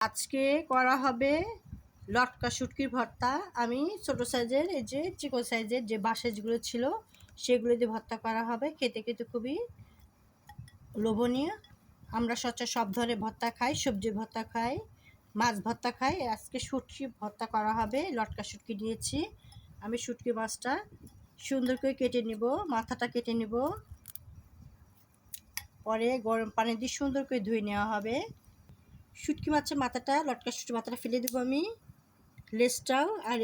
আজকে করা হবে লটকা শুটকির ভর্তা। আমি ছোট সাইজের এই যে চিকন সাইজের যে বাসেজগুলো ছিল সেগুলো দিয়ে ভর্তা করা হবে। খেতে কিন্তু খুবই লোভনীয়। আমরা সচরাচর সব ধরনের ভর্তা খাই, সবজি ভর্তা খাই, মাছ ভর্তা খাই। আজকে শুটকি ভর্তা করা হবে। লটকা শুটকি নিয়েছি আমি। শুটকি মাছটা সুন্দর করে কেটে নিব, মাথাটা কেটে নিব, পরে গরম পানি দিয়ে সুন্দর করে ধুয়ে নেওয়া হবে। শুটকি মাছের মাথাটা, লটকা শুটকি মাথাটা ফেলে দেবো আমি। লেজটাও আর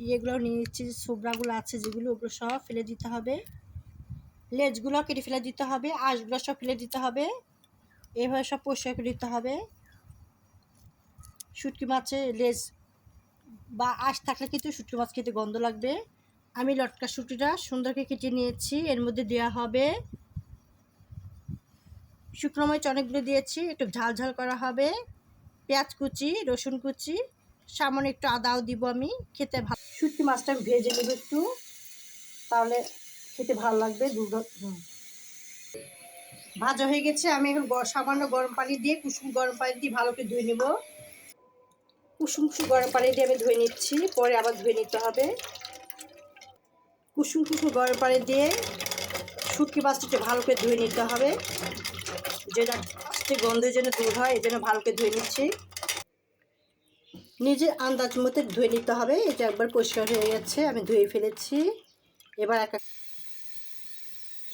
ইয়েগুলোও নিয়ে নিচ্ছি, যে ছোবড়াগুলো আছে যেগুলো, ওগুলো সব ফেলে দিতে হবে। লেজগুলো কেটে ফেলে দিতে হবে, আঁশগুলো সব ফেলে দিতে হবে। এভাবে সব পরিষ্কার করে দিতে হবে। শুটকি মাছের লেজ বা আঁশ থাকলে কিন্তু শুটকি মাছ খেতে গন্ধ লাগবে। আমি লটকা শুটকিটা সুন্দর করে কেটে নিয়েছি। এর মধ্যে দেওয়া হবে শুকনো মরিচ অনেকগুলো দিয়েছি, একটু ঝাল ঝাল করা হবে। পেঁয়াজ কুচি, রসুন কুচি, সামান্য একটু আদাও দিব আমি। খেতে ভালো। শুটকি মাছটা ভেজে নেব একটু, তাহলে খেতে ভালো লাগবে। ভাজা হয়ে গেছে। আমি এখন সামান্য গরম পানি দিয়ে, কুসুম গরম পানি দিয়ে ভালো করে ধুয়ে নেব। কুসুম গরম পানি দিয়ে আমি ধুয়ে নিচ্ছি, পরে আবার ধুয়ে নিতে হবে। কুসুম গরম পানি দিয়ে শুটকি মাছটাকে ভালো করে ধুয়ে নিতে হবে, যেটা আস্তে গন্ধের জন্য দূর হয়, এই জন্য ভালো করে ধুয়ে নিচ্ছি। নিজের আন্দাজ মতো ধুয়ে নিতে হবে। এটা একবার পরিষ্কার হয়ে গেছে, আমি ধুয়ে ফেলেছি। এবার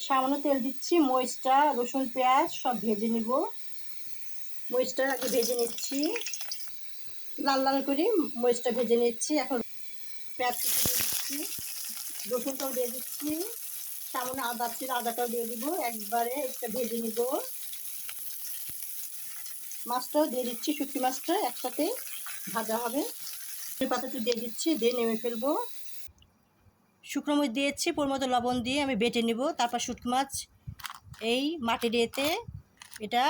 সামান্য তেল দিচ্ছি। মরিচটা, রসুন, পেঁয়াজ সব ভেজে নিব। মরিচটা আগে ভেজে নিচ্ছি, লাল লাল করে মরিচটা ভেজে নিচ্ছি। এখন পেঁয়াজ কুচি দিয়ে দিচ্ছি, রসুনটাও দিয়ে দিচ্ছি, সামান্য আদা ছিল, আদাটাও দিয়ে দিব। একবারে একটা ভেজে নিব। মাছটাও দিয়ে দিচ্ছি, শুটকি মাছটা একসাথে ভাজা হবে। পাতাটা দিয়ে দিচ্ছি, দিয়ে নেমে ফেলবো। শুকনো মরিচ দিয়েছি, পরিমতো লবণ দিয়ে আমি বেটে নিব। তারপর শুটকি মাছ এই মাটির এতে, এটা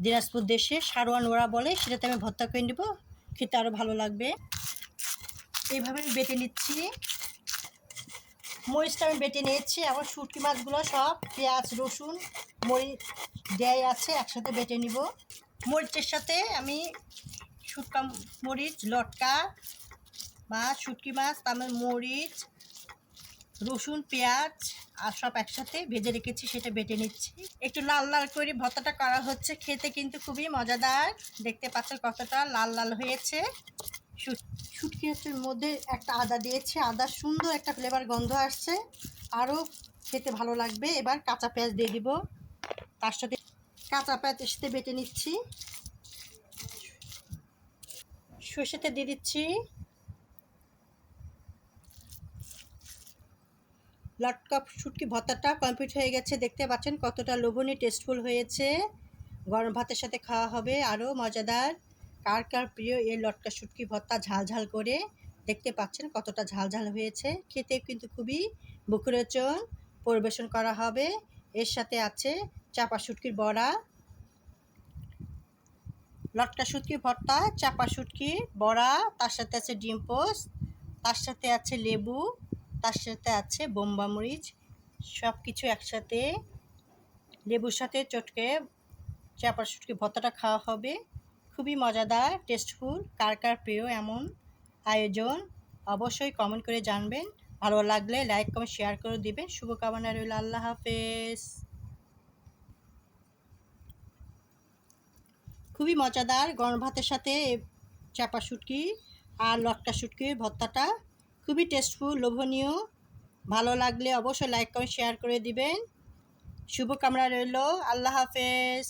দিনাজপুর দেশে সারোয়ান ওরা বলে, সেটাতে আমি ভর্তা করে নেব। খেতে আরও ভালো লাগবে। এইভাবে আমি বেটে নিচ্ছি। মরিচটা আমি বেটে নিয়েছি। আবার শুটকি মাছগুলো সব পেঁয়াজ, রসুন, মরিচ দেয় আছে, একসাথে বেটে নিব। মরিচের সাথে আমি শুটকা মরিচ, লটকা বা শুটকি মাছ, তারপর মরিচ, রসুন, পেঁয়াজ আর সব একসাথে ভেজে রেখেছি, সেটা বেটে নিচ্ছি। একটু লাল লাল করে ভর্তাটা করা হচ্ছে। খেতে কিন্তু খুবই মজাদার। দেখতে পাচ্ছেন কতটা লাল লাল হয়েছে। শুটকি মাছের মধ্যে একটা আদা দিয়েছি, আদার সুন্দর একটা ফ্লেভার গন্ধ আসছে, আরও খেতে ভালো লাগবে। এবার কাঁচা পেঁয়াজ দিয়ে দিব, তার সাথে কাঁচা পেঁয়াজের সাথে বেটে নিচ্ছি। সর্ষেতে দিয়ে দিচ্ছি। লটকা শুটকি ভর্তাটা কমপ্লিট হয়ে গেছে। দেখতে পাচ্ছেন কতটা লোভনীয়, টেস্টফুল হয়েছে। গরম ভাতের সাথে খাওয়া হবে আরও মজাদার। কার কার প্রিয় এই লটকা শুটকি ভর্তা ঝাল ঝাল করে। দেখতে পাচ্ছেন কতটা ঝাল ঝাল হয়েছে। খেতে কিন্তু খুবই মুখরোচক। পরিবেশন করা হবে। এর সাথে আছে চাপা শুটকির বড়া, লটকা শুটকি ভর্তা, চাপা শুটকি বড়া, তার সাথে আছে ডিম পোস্ট, তার সাথে আছে লেবু, তার সাথে আছে বোম্বা মরিচ। সব কিছু একসাথে লেবুর সাথে চটকে চাপা শুটকি ভর্তাটা খাওয়া হবে। খুবই মজাদার, টেস্টফুল। কার কার প্রিয় এমন আয়োজন অবশ্যই কমেন্ট করে জানবেন। ভালো লাগলে লাইক, কমেন্ট, শেয়ার করে দিবেন। শুভকামনা রইল। আল্লাহ হাফেজ। খুবই মজাদার গরম ভাতের সাথে চাপা শুটকি আর লটকা শুটকির ভর্তাটা খুবই টেস্টফুল, লোভনীয়। ভালো লাগলে অবশ্যই লাইক, কমেন্ট, শেয়ার করে দিবেন। শুভকামনা রইল। আল্লাহ হাফেজ।